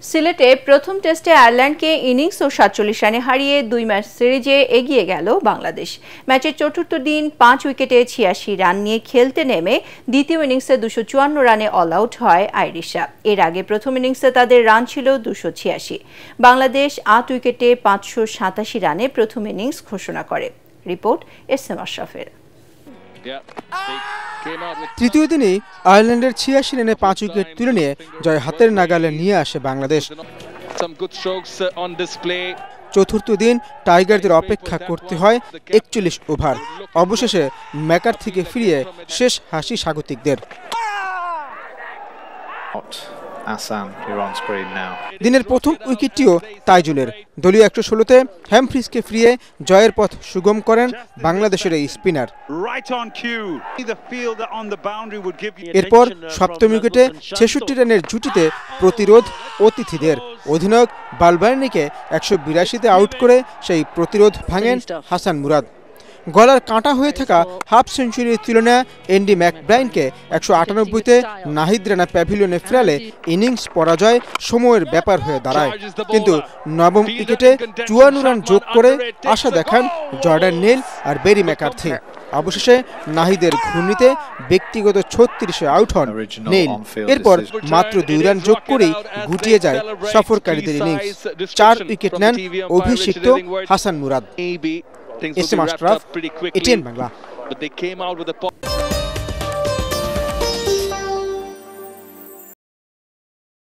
সিলেটে প্রথম টেস্টে আয়ারল্যান্ডকে ইনিংস ও ৪৭ রানে হারিয়ে ২ ম্যাচ সিরিজে এগিয়ে গেল বাংলাদেশ। ম্যাচের চতুর্থ দিন ৫ উইকেটে ৮৬ রান নিয়ে খেলতে নেমে দ্বিতীয় ইনিংসে ২৫৪ রানে অল আউট হয় আইরিশরা। এর আগে প্রথম ইনিংসে তাদের রান ছিল ২৮৬। বাংলাদেশ ৮ উইকেটে ৫৮৭ রানে প্রথম ইনিংস ঘোষণা করে। Report S M. আশরাফের। তৃতীয় দিনেই আয়ারল্যান্ডের ৮৬ রানে ৫ উইকেট তুলে নিয়ে জয় হাতের নাগালে নিয়ে আসে বাংলাদেশ। চতুর্থ দিন টাইগারদের অপেক্ষা করতে হয় ৪১ ওভার। অবশেষে ম্যাকার থেকে ফিরিয়ে শেষ হাসি স্বাগতিকদের। দিনের প্রথম উইকেটটিও তাইজুলের। দলীয় ১১৬তে হ্যামফ্রিজকে ফিরিয়ে জয়ের পথ সুগম করেন বাংলাদেশের এই স্পিনার। এরপর সপ্তম উইকেটে ৬৬ রানের জুটিতে প্রতিরোধ অতিথিদের। অধিনায়ক বালবার্নিকে ১৮২তে আউট করে সেই প্রতিরোধ ভাঙেন হাসান মুরাদ। গলার কাঁটা হয়ে থাকা হাফ সেঞ্চুরির তুলনায় এন্ডি ম্যাকব্রাইনকে ১৯৮তে নাহিদ রানা প্যাভিলিয়নে ফেরালে ইনিংস পরাজয় সময়ের ব্যাপার হয়ে দাঁড়ায়। কিন্তু নবম উইকেটে ৫৪ রান যোগ করে আশা দেখান জর্ডান নেইল আর বেরি ম্যাকার্থি। অবশেষে নাহিদের ঘূর্ণিতে ব্যক্তিগত ৩৬-এ আউট হন নেইল। এরপর মাত্র ২ রান যোগ করেই গুটিয়ে যায় সফরকারীদের ইনিংস। ৪ উইকেট নেন অভিষিক্ত হাসান মুরাদ। এস.এম. আশরাফ, এটিএন বাংলা।